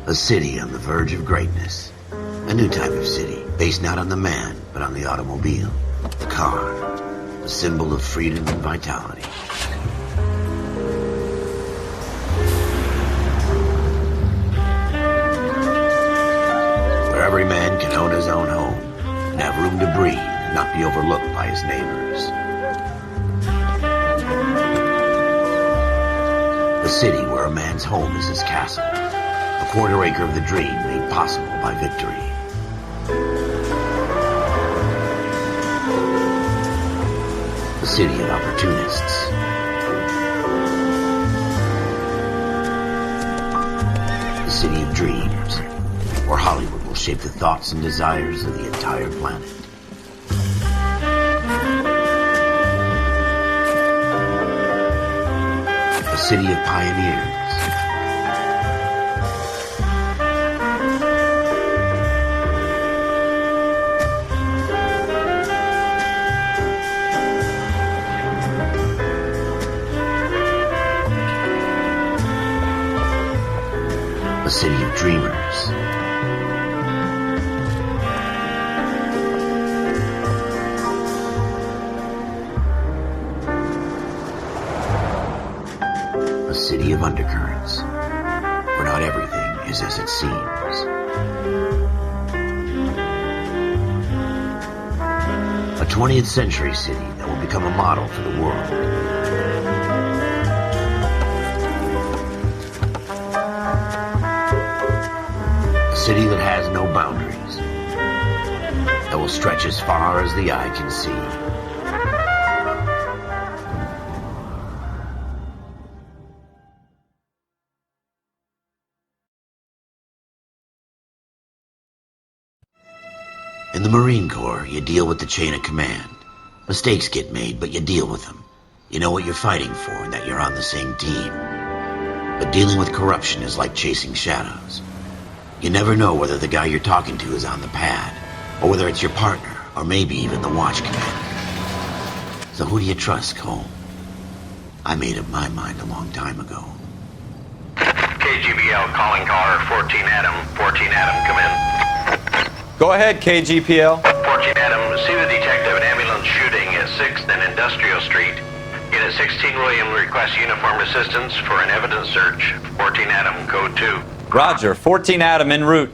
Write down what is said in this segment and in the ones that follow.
A city on the verge of greatness. A new type of city, based not on the man, but on the automobile. The car. A symbol of freedom and vitality. Where every man can own his own home, and have room to breathe, and not be overlooked by his neighbors. A city where a man's home is his castle. A quarter acre of the dream made possible by victory. A city of opportunists. A city of dreams, where Hollywood will shape the thoughts and desires of the entire planet. A city of pioneers. A city of dreamers. A city of undercurrents, where not everything is as it seems. A 20th century city that will become a model for the world. A city that has no boundaries, that will stretch as far as the eye can see. In the Marine Corps, you deal with the chain of command. Mistakes get made, but you deal with them. You know what you're fighting for and that you're on the same team. But dealing with corruption is like chasing shadows. You never know whether the guy you're talking to is on the pad, or whether it's your partner, or maybe even the watch commander. So who do you trust, Cole? I made up my mind a long time ago. KGBL calling caller 14 Adam. 14 Adam, come in. Go ahead, KGPL. 14 Adam, see the detective an ambulance shooting at 6th and Industrial Street. Unit 16 William requests uniformed assistance for an evidence search. 14 Adam, code 2. Roger, 14 Adam en route.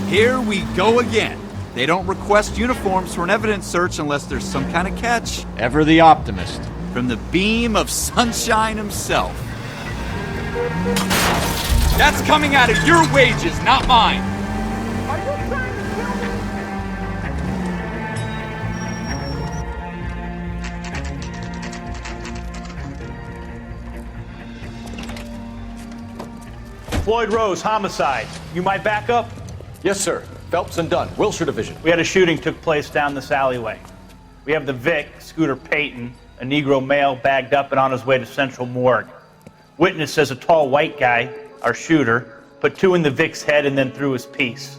Here we go again. They don't request uniforms for an evidence search unless there's some kind of catch. Ever the optimist. From the beam of sunshine himself. That's coming out of your wages, not mine. Floyd Rose, homicide. You my backup? Yes, sir. Phelps and Dunn, Wilshire Division. We had a shooting took place down this alleyway. We have the Vic, Scooter Payton, a Negro male bagged up and on his way to Central Morgue. Witness says a tall white guy, our shooter, put 2 in the Vic's head and then threw his piece.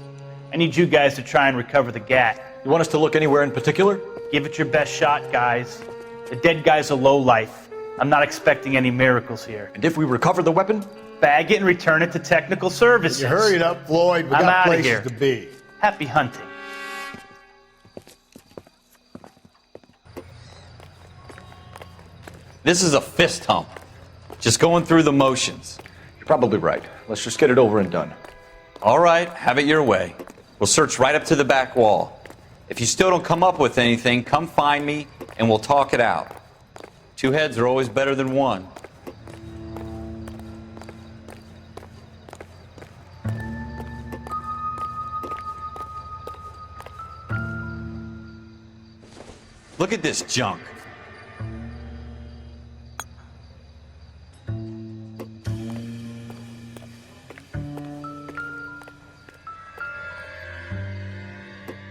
I need you guys to try and recover the gat. You want us to look anywhere in particular? Give it your best shot, guys. The dead guy's a lowlife. I'm not expecting any miracles here. And if we recover the weapon? Bag it and return it to technical services. You hurried up, Floyd. We I'm got outta places here. to be. Happy hunting. This is a fist hump. Just going through the motions. You're probably right. Let's just get it over and done. All right, have it your way. We'll search right up to the back wall. If you still don't come up with anything, come find me and we'll talk it out. 2 heads are always better than 1. Look at this junk.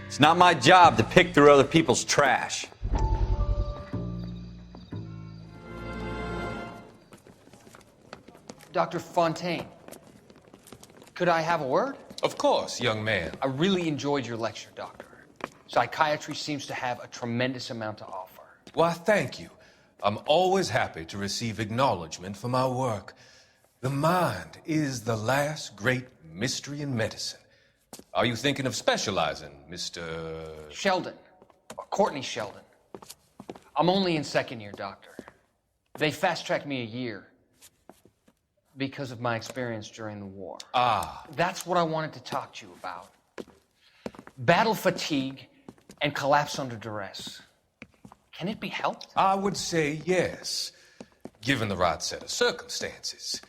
It's not my job to pick through other people's trash. Dr. Fontaine, could I have a word? Of course, young man. I really enjoyed your lecture, Doctor. Psychiatry seems to have a tremendous amount to offer. Why, thank you. I'm always happy to receive acknowledgement for my work. The mind is the last great mystery in medicine. Are you thinking of specializing, Mr. Sheldon. Or Courtney Sheldon. I'm only in second year, Doctor. They fast-tracked me a year because of my experience during the war. Ah. That's what I wanted to talk to you about. Battle fatigue and collapse under duress. Can it be helped? I would say yes, given the right set of circumstances.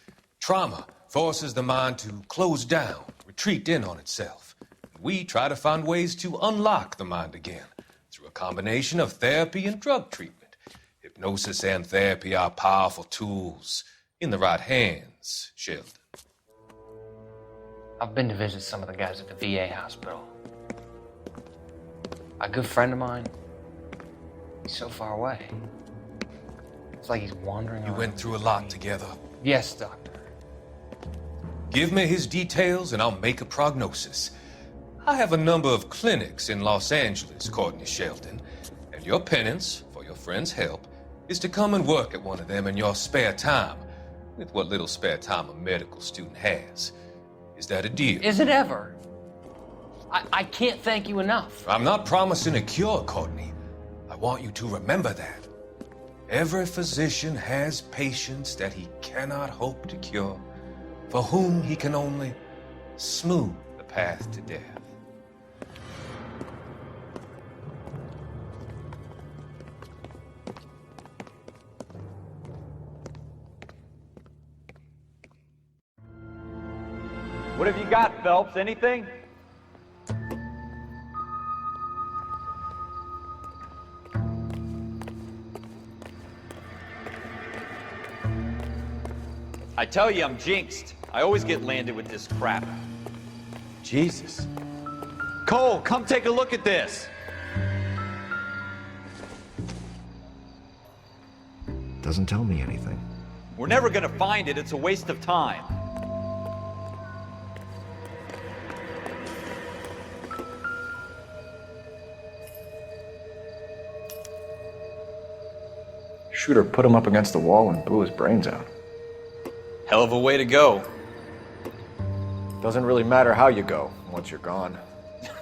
Trauma forces the mind to close down, retreat in on itself. We try to find ways to unlock the mind again through a combination of therapy and drug treatment. Hypnosis and therapy are powerful tools in the right hands, Sheldon. I've been to visit some of the guys at the VA hospital. A good friend of mine, he's so far away. It's like he's wandering You around. went through a lot together. Yes, Doctor. Give me his details and I'll make a prognosis. I have a number of clinics in Los Angeles, Courtney Sheldon, and your penance, for your friend's help, is to come and work at one of them in your spare time, with what little spare time a medical student has. Is that a deal? Is it ever? I can't thank you enough. I'm not promising a cure, Courtney. I want you to remember that. Every physician has patients that he cannot hope to cure, for whom he can only smooth the path to death. What have you got, Phelps? Anything? I tell you, I'm jinxed. I always get landed with this crap. Jesus. Cole, come take a look at this. Doesn't tell me anything. We're never gonna find it. It's a waste of time. Shooter put him up against the wall and blew his brains out. Hell of a way to go. Doesn't really matter how you go once you're gone.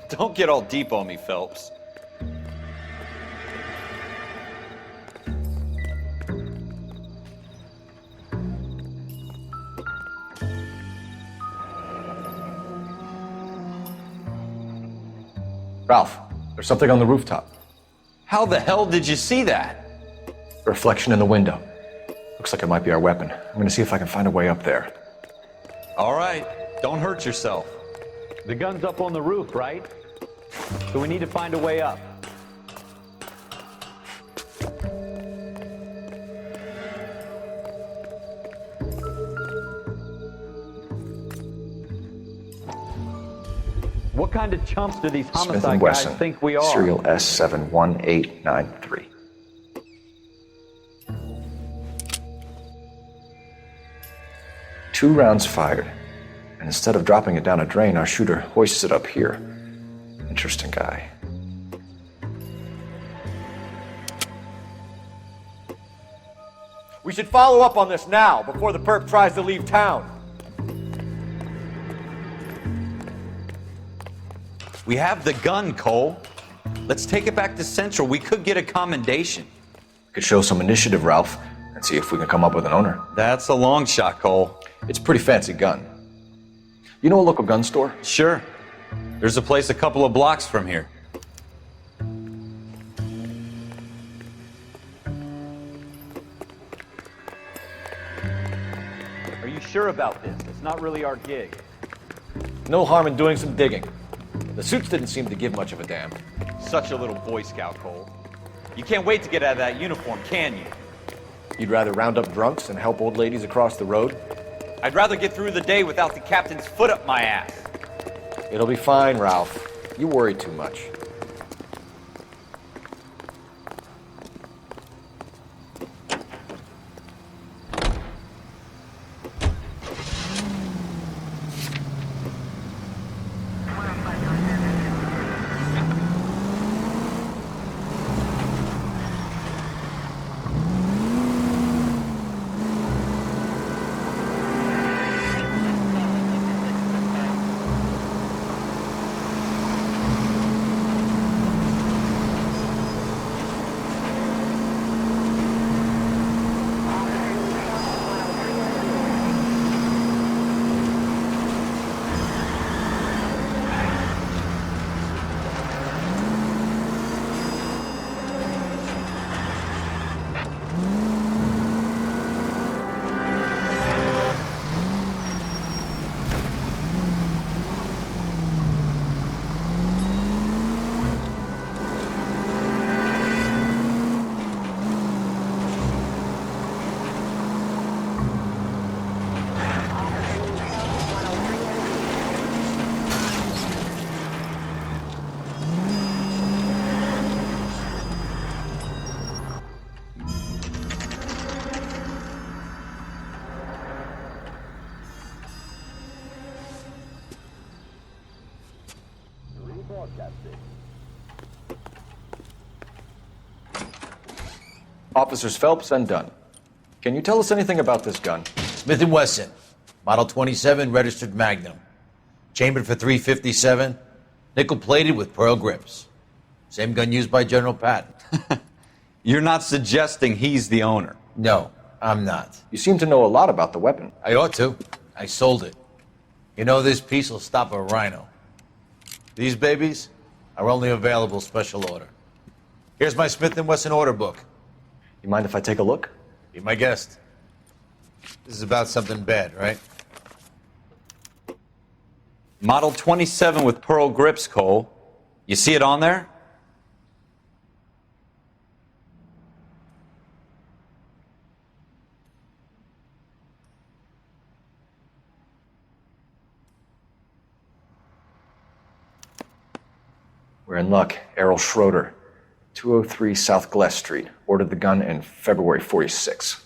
Don't get all deep on me, Phelps. Ralph, there's something on the rooftop. How the hell did you see that? A reflection in the window. Looks like it might be our weapon. I'm gonna see if I can find a way up there. All right, don't hurt yourself. The gun's up on the roof, right? So we need to find a way up. What kind of chumps do these Smith homicide and guys Wesson. think we are? Serial S71893. Two rounds fired, and instead of dropping it down a drain, our shooter hoists it up here. Interesting guy. We should follow up on this now, before the perp tries to leave town. We have the gun, Cole. Let's take it back to Central. We could get a commendation. Could show some initiative, Ralph, and see if we can come up with an owner. That's a long shot, Cole. It's a pretty fancy gun. You know a local gun store? Sure. There's a place a couple of blocks from here. Are you sure about this? It's not really our gig. No harm in doing some digging. The suits didn't seem to give much of a damn. Such a little Boy Scout, Cole. You can't wait to get out of that uniform, can you? You'd rather round up drunks than help old ladies across the road? I'd rather get through the day without the captain's foot up my ass. It'll be fine, Ralph. You worry too much. Officers Phelps and Dunn. Can you tell us anything about this gun? Smith & Wesson, Model 27, registered Magnum. Chambered for .357, nickel-plated with pearl grips. Same gun used by General Patton. You're not suggesting he's the owner? No, I'm not. You seem to know a lot about the weapon. I ought to. I sold it. You know, this piece will stop a rhino. These babies are only available special order. Here's my Smith & Wesson order book. You mind if I take a look? Be my guest. This is about something bad, right? Model 27 with pearl grips, Cole. You see it on there? We're in luck. Errol Schroeder, 203 South Glass Street. Ordered the gun in February '46.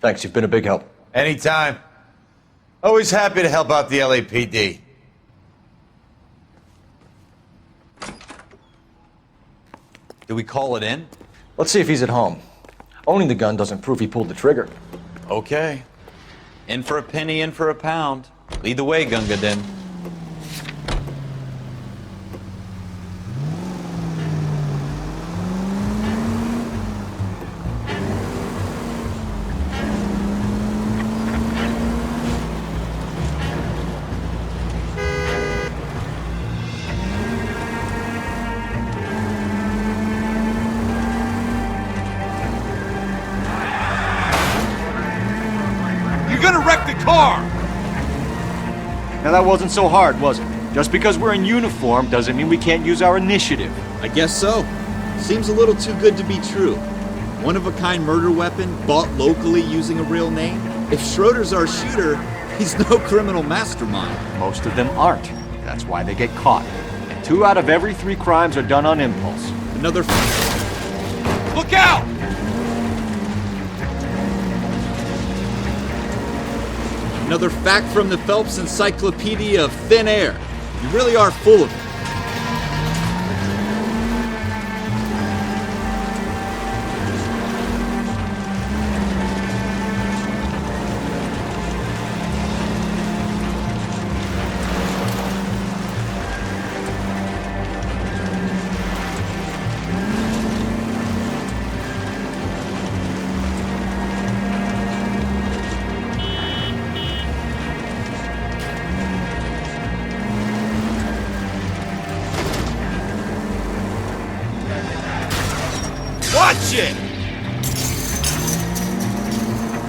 Thanks, you've been a big help. Anytime. Always happy to help out the LAPD. Do we call it in? Let's see if he's at home. Owning the gun doesn't prove he pulled the trigger. Okay. In for a penny, in for a pound. Lead the way, Gunga Din. Now that wasn't so hard, was it? Just because we're in uniform doesn't mean we can't use our initiative. I guess so. Seems a little too good to be true. One-of-a-kind murder weapon bought locally using a real name? If Schroeder's our shooter, he's no criminal mastermind. Most of them aren't. That's why they get caught. And 2 out of every 3 crimes are done on impulse. Another... Look out! Another fact from the Phelps Encyclopedia of Thin Air. You really are full of it. Watch it!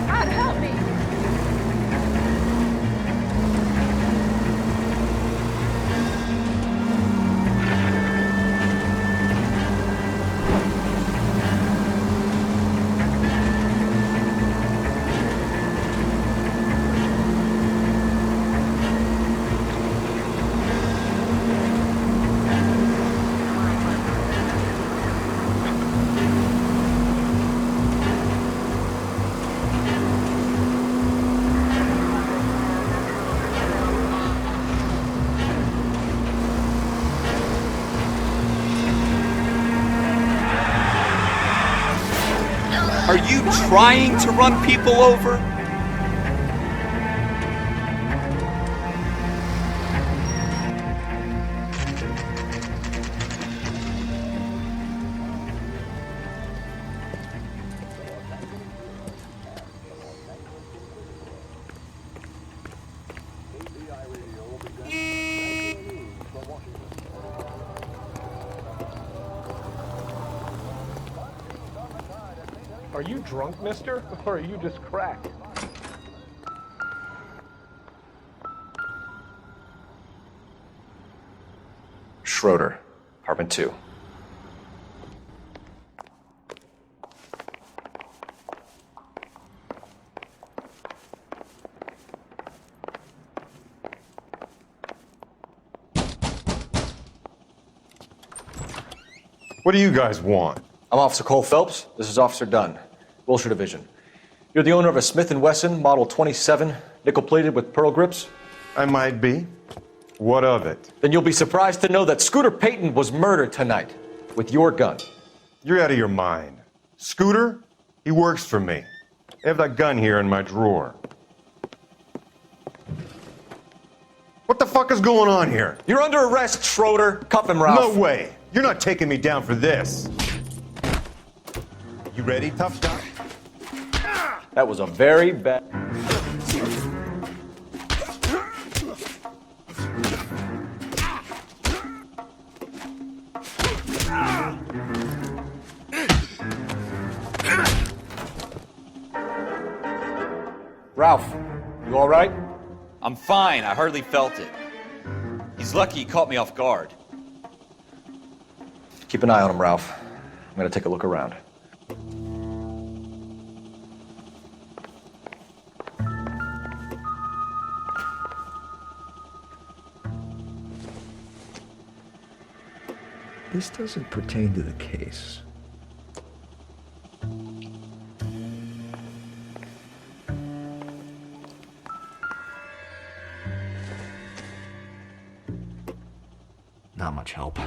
God help me! Are you trying to run people over? Are you drunk, mister? Or are you just cracked? Schroeder, apartment 2. What do you guys want? I'm Officer Cole Phelps. This is Officer Dunn, Wilshire Division. You're the owner of a Smith & Wesson Model 27, nickel-plated with pearl grips? I might be. What of it? Then you'll be surprised to know that Scooter Payton was murdered tonight with your gun. You're out of your mind. Scooter? He works for me. I have that gun here in my drawer. What the fuck is going on here? You're under arrest, Schroeder. Cuff him, Ralph. No way. You're not taking me down for this. You ready, tough guy? That was a very bad... Ralph, you all right? I'm fine. I hardly felt it. He's lucky he caught me off guard. Keep an eye on him, Ralph. I'm gonna take a look around. This doesn't pertain to the case. Not much help.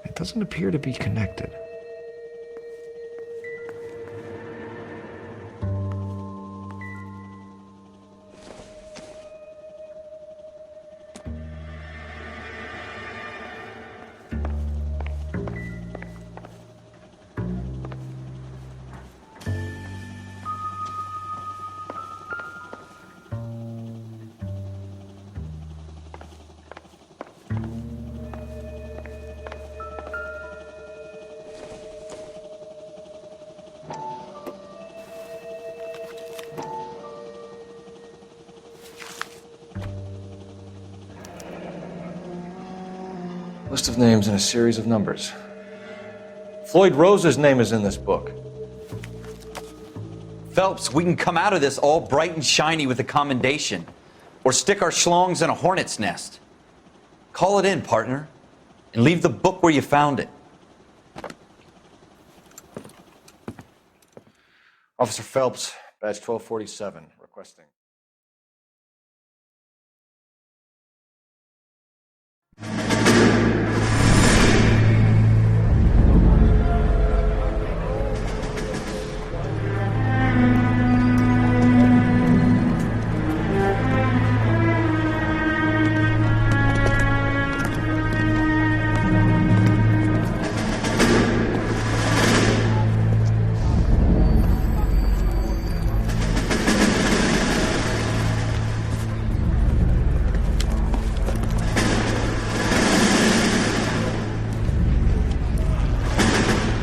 It doesn't appear to be connected. List of names and a series of numbers. Floyd Rose's name is in this book. Phelps, we can come out of this all bright and shiny with a commendation. Or stick our schlongs in a hornet's nest. Call it in, partner. And leave the book where you found it. Officer Phelps, badge 1247, requesting.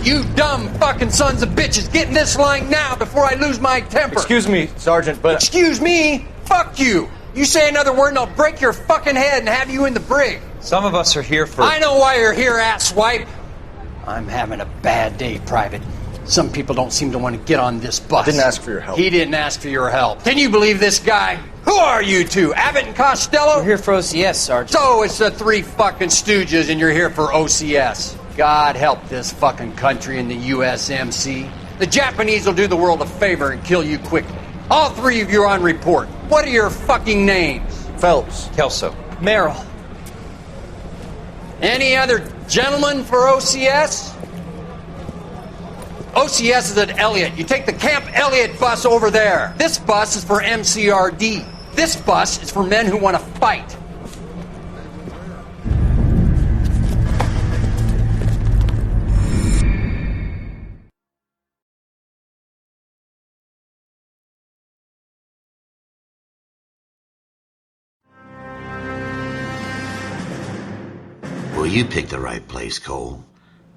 You dumb fucking sons of bitches, get in this line now before I lose my temper. Excuse me, Sergeant, but... Excuse me? Fuck you. You say another word and I'll break your fucking head and have you in the brig. Some of us are here for... I know why you're here, asswipe. I'm having a bad day, Private. Some people don't seem to want to get on this bus. I didn't ask for your help. He didn't ask for your help. Can you believe this guy? Who are you two? Abbott and Costello? We're here for OCS, Sergeant. So it's the three fucking stooges and you're here for OCS. God help this fucking country and the USMC. The Japanese will do the world a favor and kill you quickly. All three of you are on report. What are your fucking names? Phelps. Kelso. Merrill. Any other gentlemen for OCS? OCS is at Elliott. You take the Camp Elliott bus over there. This bus is for MCRD. This bus is for men who want to fight. Well, you picked the right place, Cole.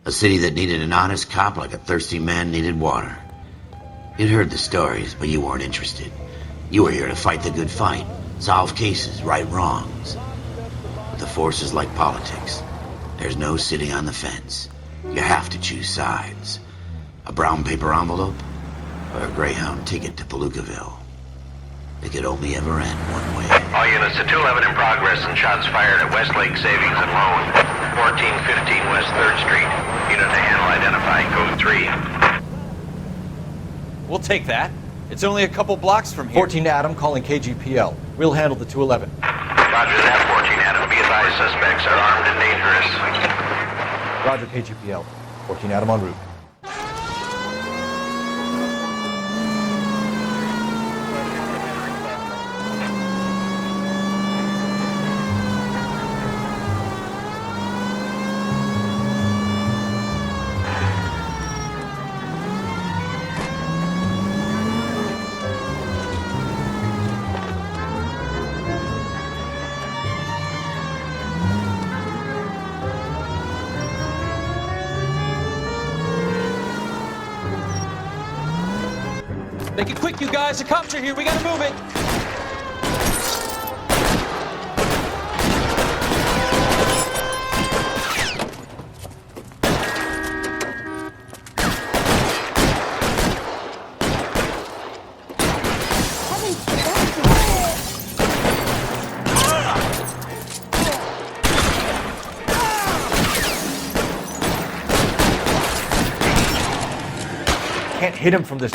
A city that needed an honest cop like a thirsty man needed water. You'd heard the stories, but you weren't interested. You were here to fight the good fight, solve cases, right wrongs. But the force is like politics. There's no sitting on the fence. You have to choose sides. A brown paper envelope or a Greyhound ticket to Palookaville. It could only ever end one way. All units to 211 in progress and shots fired at Westlake Savings and Loan, 1415 West 3rd Street. Unit to handle identify, code 3. We'll take that. It's only a couple blocks from here. 14 Adam calling KGPL. We'll handle the 211. Roger that, 14 Adam. Be advised, suspects are armed and dangerous. Roger, KGPL. 14 Adam en route. Make it quick, you guys. The cops are here. We gotta move it. Can't hit him from this.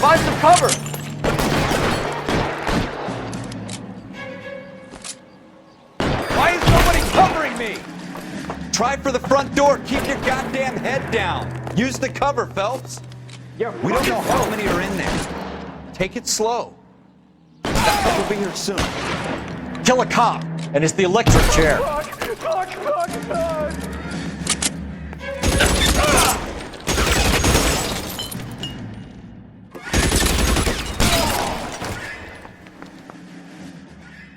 Find some cover! Why is nobody covering me? Try for the front door. Keep your goddamn head down. Use the cover, Phelps. We don't know how many are in there. Take it slow. We'll be here soon. Kill a cop, and it's the electric chair.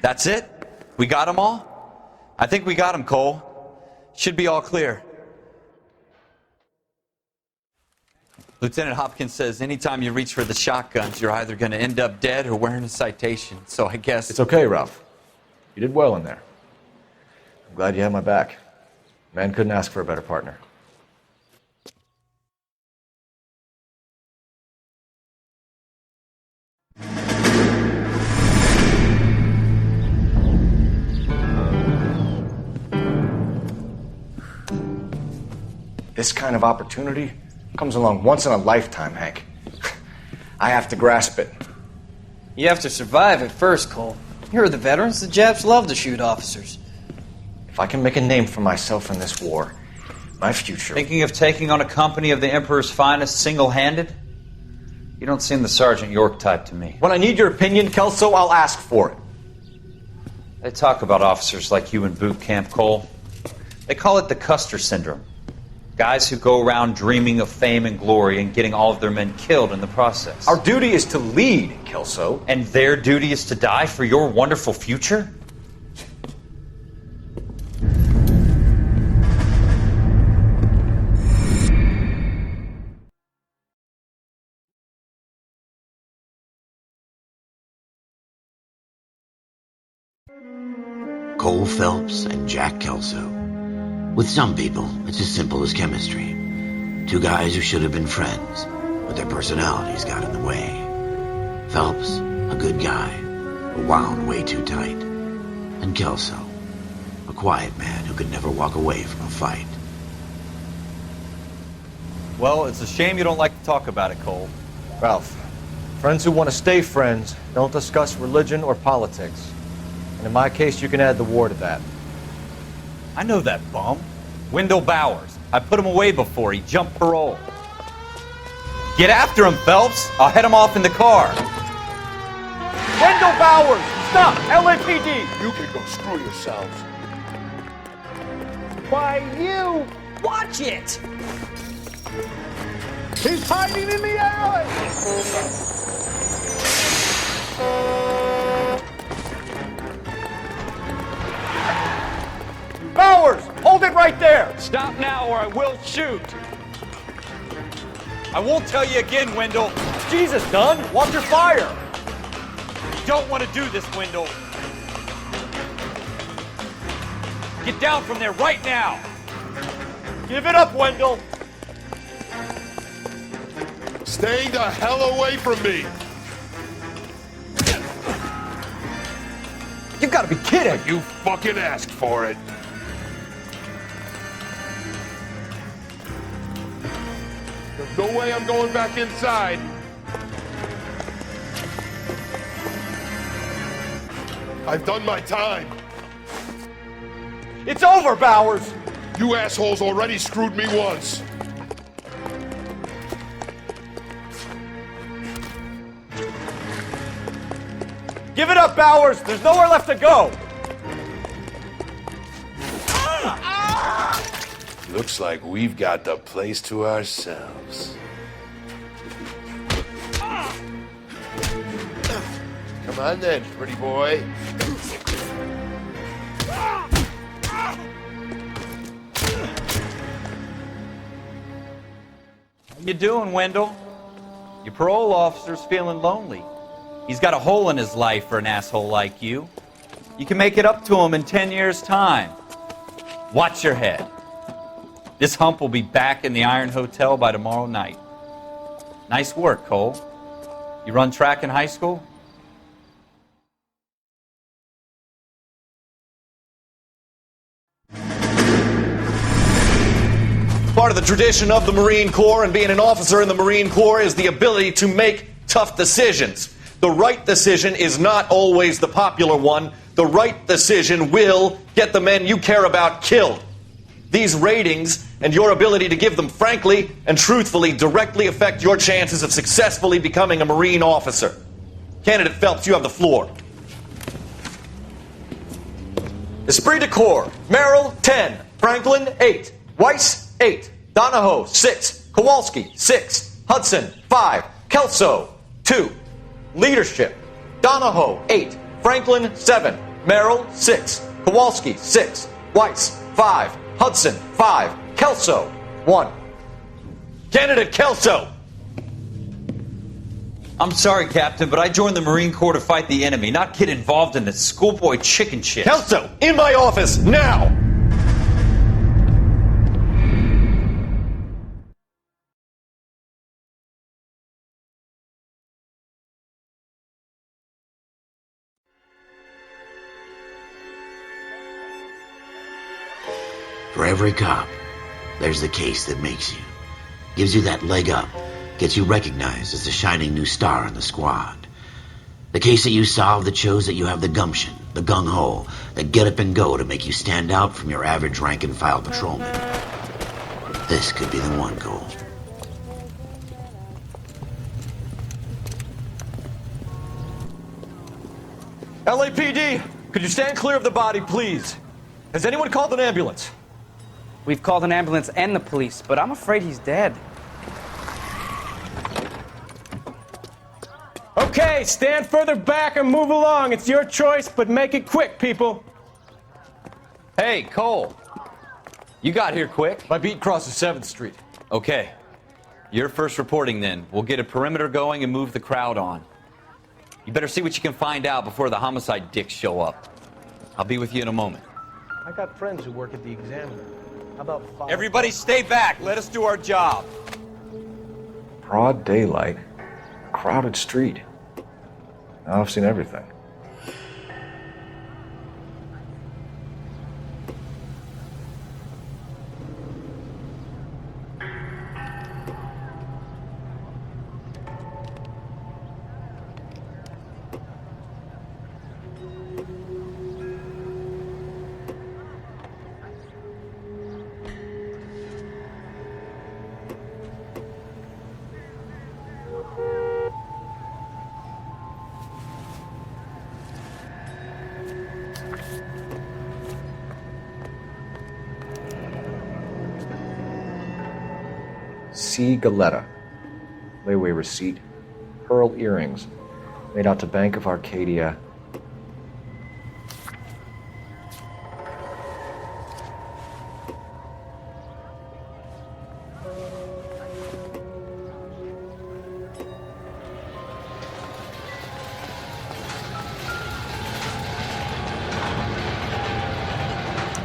That's it? We got them all? I think we got them, Cole. Should be all clear. Lieutenant Hopkins says anytime you reach for the shotguns, you're either going to end up dead or wearing a citation. So I guess... It's okay, Ralph. You did well in there. I'm glad you had my back. Man couldn't ask for a better partner. This kind of opportunity comes along once in a lifetime, Hank. I have to grasp it. You have to survive it first, Cole. Here are the veterans. The Japs love to shoot officers. If I can make a name for myself in this war, my future... Thinking of taking on a company of the Emperor's finest single-handed? You don't seem the Sergeant York type to me. When I need your opinion, Kelso, I'll ask for it. They talk about officers like you in boot camp, Cole. They call it the Custer Syndrome. Guys who go around dreaming of fame and glory and getting all of their men killed in the process. Our duty is to lead, Kelso. And their duty is to die for your wonderful future? Cole Phelps and Jack Kelso. With some people, it's as simple as chemistry. Two guys who should have been friends, but their personalities got in the way. Phelps, a good guy, but wound way too tight. And Kelso, a quiet man who could never walk away from a fight. Well, it's a shame you don't like to talk about it, Cole. Ralph, friends who want to stay friends don't discuss religion or politics. And in my case, you can add the war to that. I know that bum. Wendell Bowers. I put him away before he jumped parole. Get after him, Phelps. I'll head him off in the car. Wendell Bowers! Stop! LAPD! You can go screw yourselves. Why, you! Watch it! He's hiding in the alley! Bowers! Hold it right there! Stop now or I will shoot. I won't tell you again, Wendell. Jesus, Dunn! Watch your fire! You don't want to do this, Wendell. Get down from there right now. Give it up, Wendell! Stay the hell away from me! You gotta be kidding! You fucking asked for it. There's no way I'm going back inside. I've done my time. It's over, Bowers! You assholes already screwed me once. Give it up, Bowers! There's nowhere left to go! Looks like we've got the place to ourselves. Come on then, pretty boy. How you doing, Wendell? Your parole officer's feeling lonely. He's got a hole in his life for an asshole like you. You can make it up to him in 10 years' time. Watch your head. This hump will be back in the Iron Hotel by tomorrow night. Nice work, Cole. You run track in high school? Part of the tradition of the Marine Corps and being an officer in the Marine Corps is the ability to make tough decisions. The right decision is not always the popular one. The right decision will get the men you care about killed. These ratings and your ability to give them frankly and truthfully directly affect your chances of successfully becoming a Marine officer. Candidate Phelps, you have the floor. Esprit de Corps, Merrill, 10. Franklin, 8. Weiss, 8. Donahoe, 6. Kowalski, 6. Hudson, 5. Kelso, 2. Leadership, Donahoe, 8. Franklin, 7. Merrill, 6. Kowalski, 6. Weiss, 5. Hudson, 5. Kelso, 1. Candidate Kelso! I'm sorry, Captain, but I joined the Marine Corps to fight the enemy, not get involved in this schoolboy chicken shit. Kelso, in my office, now! For every cop, there's the case that makes you. Gives you that leg up. Gets you recognized as the shining new star in the squad. The case that you solve that shows that you have the gumption, the gung-ho, the get up and go to make you stand out from your average rank-and-file patrolman. This could be the one, Cole. LAPD, could you stand clear of the body, please? Has anyone called an ambulance? We've called an ambulance and the police, but I'm afraid he's dead. Okay, stand further back and move along. It's your choice, but make it quick, people. Hey, Cole. You got here quick. My beat crosses 7th Street. Okay. You're first reporting then. We'll get a perimeter going and move the crowd on. You better see what you can find out before the homicide dicks show up. I'll be with you in a moment. I got friends who work at the Examiner. How about 5? Everybody stay back. Let us do our job. Broad daylight, crowded street. Now I've seen everything. C. Galetta. Layaway receipt. Pearl earrings. Made out to Bank of Arcadia.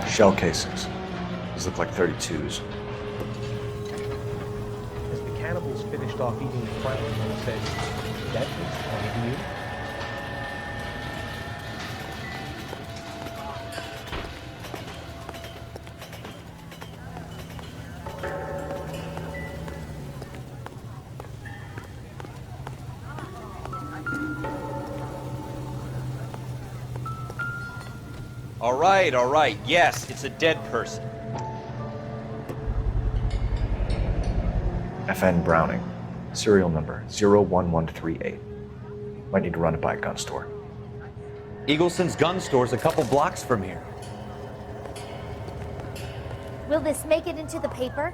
Shell casings. These look like 32s. As the cannibals finished off eating the crown, they said, "That is only you." All right. Yes, it's a dead person. FN Browning, serial number 01138. Might need to run it by a gun store. Eagleson's gun store's a couple blocks from here. Will this make it into the paper?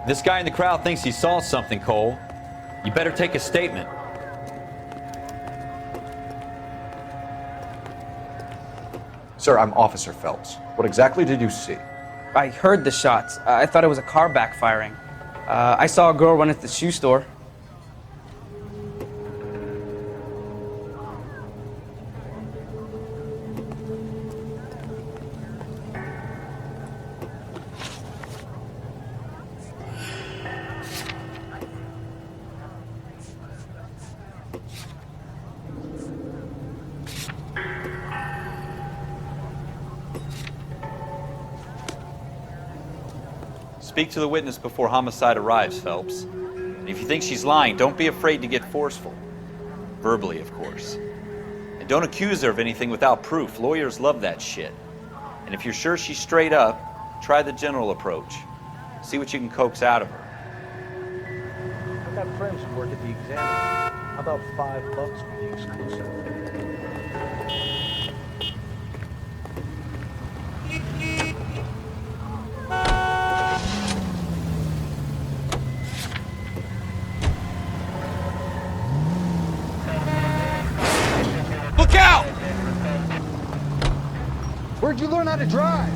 This guy in the crowd thinks he saw something, Cole. You better take a statement. Sir, I'm Officer Phelps. What exactly did you see? I heard the shots. I thought it was a car backfiring. I saw a girl run into the shoe store. Speak to the witness before homicide arrives, Phelps. And if you think she's lying, don't be afraid to get forceful. Verbally, of course. And don't accuse her of anything without proof. Lawyers love that shit. And if you're sure she's straight up, try the general approach. See what you can coax out of her. I've got friends who work at the Examiner. How about $5 for the exclusive? Look out! Where'd you learn how to drive?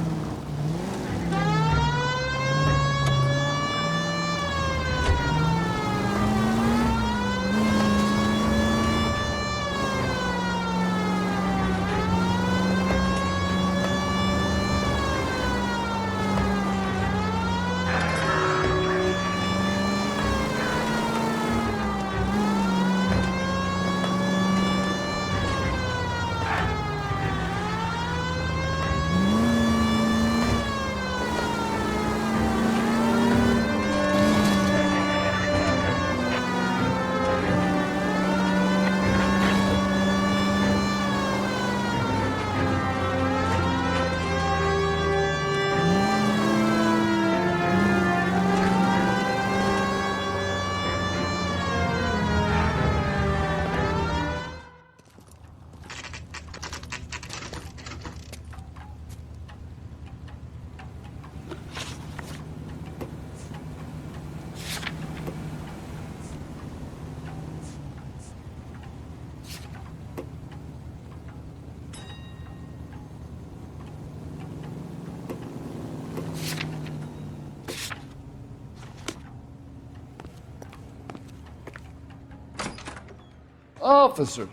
Officers,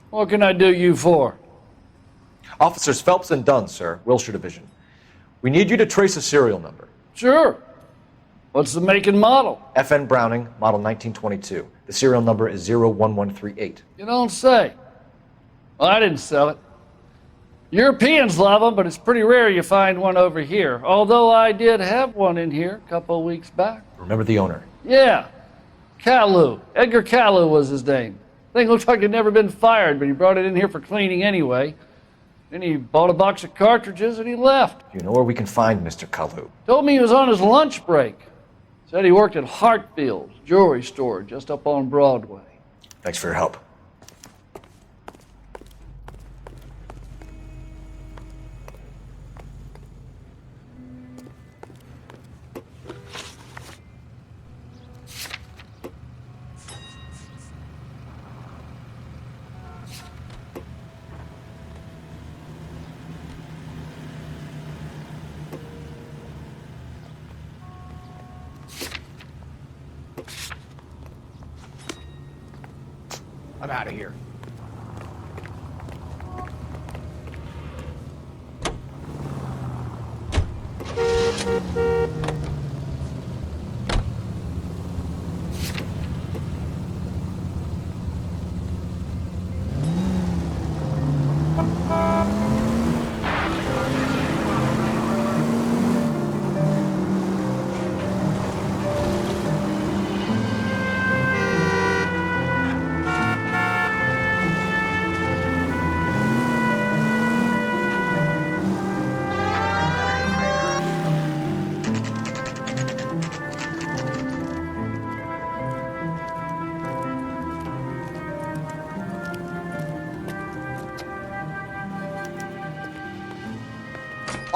what can I do you for? Officers Phelps and Dunn, sir, Wilshire Division. We need you to trace a serial number. Sure. What's the make and model? FN Browning, model 1922. The serial number is 01138. You don't say. Well, I didn't sell it. Europeans love them, but it's pretty rare you find one over here. Although I did have one in here a couple of weeks back. Remember the owner? Yeah. Caillou. Edgar Caillou was his name. Thing looked like he'd never been fired, but he brought it in here for cleaning anyway. Then he bought a box of cartridges and he left. You know where we can find Mr. Kalu? Told me he was on his lunch break. Said he worked at Hartfield's jewelry store just up on Broadway. Thanks for your help. I'm out of here.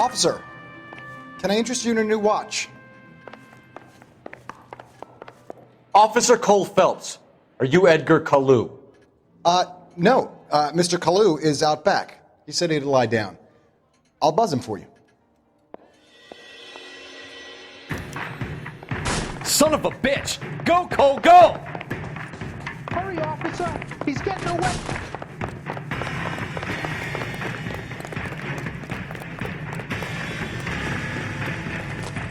Officer, can I interest you in a new watch? Officer Cole Phelps, are you Edgar Kalu? No. Mr. Kalu is out back. He said he'd lie down. I'll buzz him for you. Son of a bitch! Go, Cole, go! Hurry, officer! He's getting away!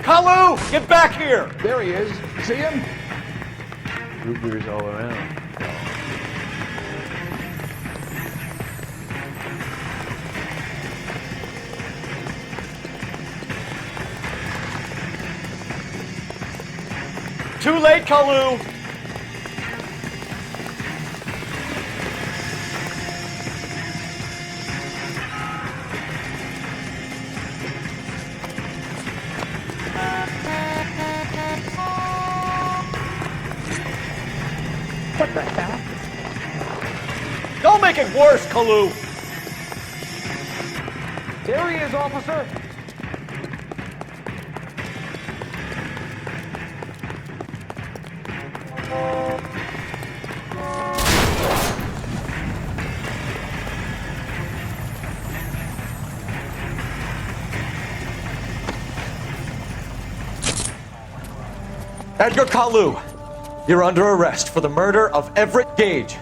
Kalu! Get back here! There he is. See him? Root beers all around. Too late, Kalu! What the hell? Don't make it worse, Kalu! There he is, officer! Edgar Kalu, you're under arrest for the murder of Everett Gage.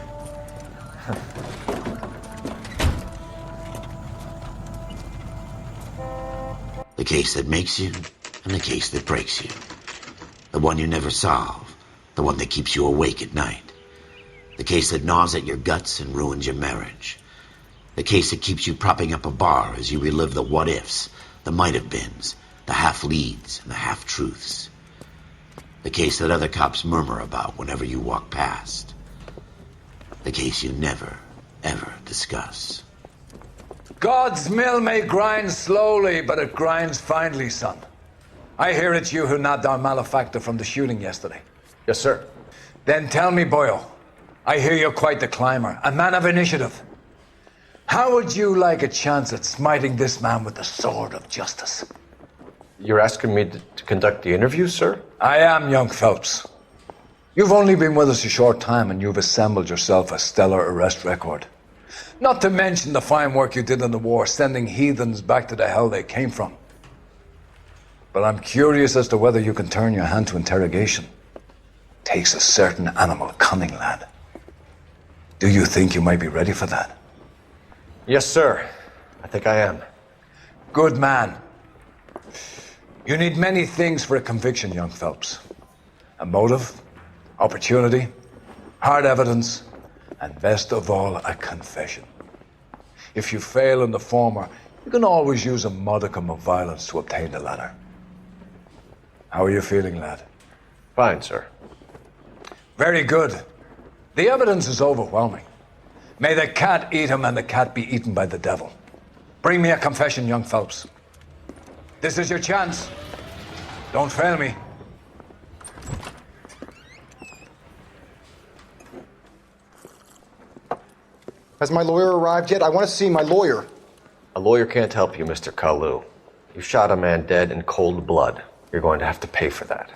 The case that makes you and the case that breaks you. The one you never solve. The one that keeps you awake at night. The case that gnaws at your guts and ruins your marriage. The case that keeps you propping up a bar as you relive the what-ifs, the might-have-beens, the half-leads, and the half-truths. The case that other cops murmur about whenever you walk past. The case you never, ever discuss. God's mill may grind slowly, but it grinds finely, son. I hear it's you who nabbed our malefactor from the shooting yesterday. Yes, sir. Then tell me, Boyle, I hear you're quite the climber, a man of initiative. How would you like a chance at smiting this man with the sword of justice? You're asking me to conduct the interview, sir? I am, young Phelps. You've only been with us a short time and you've assembled yourself a stellar arrest record. Not to mention the fine work you did in the war, sending heathens back to the hell they came from. But I'm curious as to whether you can turn your hand to interrogation. Takes a certain animal cunning, lad. Do you think you might be ready for that? Yes, sir. I think I am. Good man. You need many things for a conviction, young Phelps. A motive, opportunity, hard evidence, and best of all, a confession. If you fail in the former, you can always use a modicum of violence to obtain the latter. How are you feeling, lad? Fine, sir. Very good. The evidence is overwhelming. May the cat eat him and the cat be eaten by the devil. Bring me a confession, young Phelps. This is your chance. Don't fail me. Has my lawyer arrived yet? I want to see my lawyer. A lawyer can't help you, Mr. Kalu. You shot a man dead in cold blood. You're going to have to pay for that.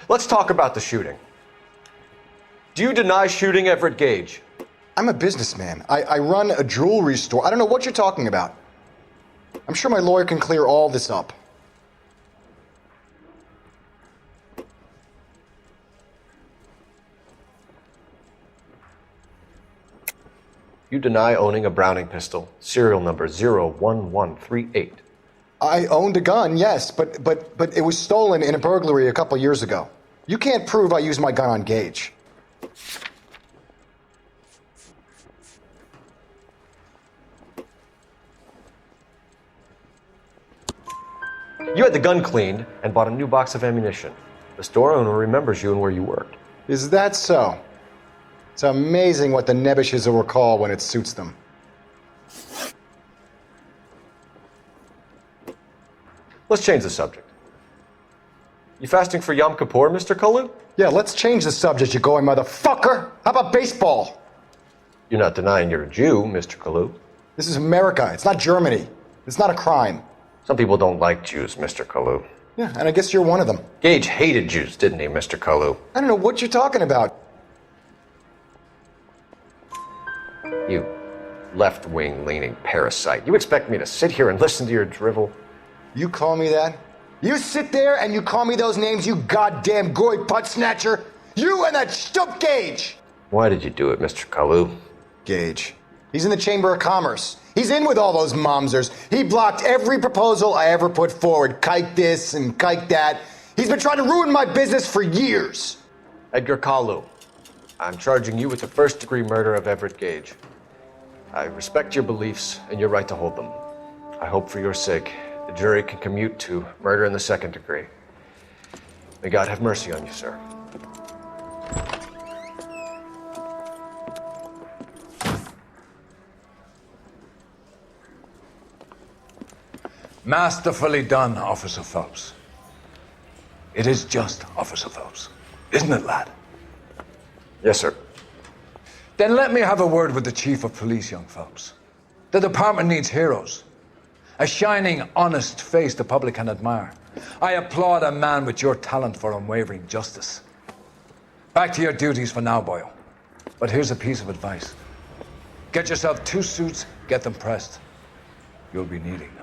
Let's talk about the shooting. Do you deny shooting Everett Gage? I'm a businessman. I run a jewelry store. I don't know what you're talking about. I'm sure my lawyer can clear all this up. You deny owning a Browning pistol, serial number 01138. I owned a gun, yes, but it was stolen in a burglary a couple years ago. You can't prove I used my gun on Gage. You had the gun cleaned and bought a new box of ammunition. The store owner remembers you and where you worked. Is that so? It's amazing what the Nebbishes will recall when it suits them. Let's change the subject. You fasting for Yom Kippur, Mr. Kalu? Yeah, let's change the subject, you going motherfucker! How about baseball? You're not denying you're a Jew, Mr. Kalu. This is America. It's not Germany. It's not a crime. Some people don't like Jews, Mr. Kalu. Yeah, and I guess you're one of them. Gage hated Jews, didn't he, Mr. Kalu? I don't know what you're talking about. You left-wing leaning parasite. You expect me to sit here and listen to your drivel? You call me that? You sit there and you call me those names, you goddamn goy butt snatcher? You and that stup Gage! Why did you do it, Mr. Kalu? Gage. He's in the Chamber of Commerce. He's in with all those momsers. He blocked every proposal I ever put forward. Kike this and kike that. He's been trying to ruin my business for years. Edgar Kalu, I'm charging you with the first-degree murder of Everett Gage. I respect your beliefs and your right to hold them. I hope for your sake the jury can commute to murder in the second degree. May God have mercy on you, sir. Masterfully done, Officer Phelps. It is just Officer Phelps, isn't it, lad? Yes, sir. Then let me have a word with the Chief of Police, young Phelps. The department needs heroes. A shining, honest face the public can admire. I applaud a man with your talent for unwavering justice. Back to your duties for now, boyo. But here's a piece of advice. Get yourself 2 suits, get them pressed. You'll be needing them.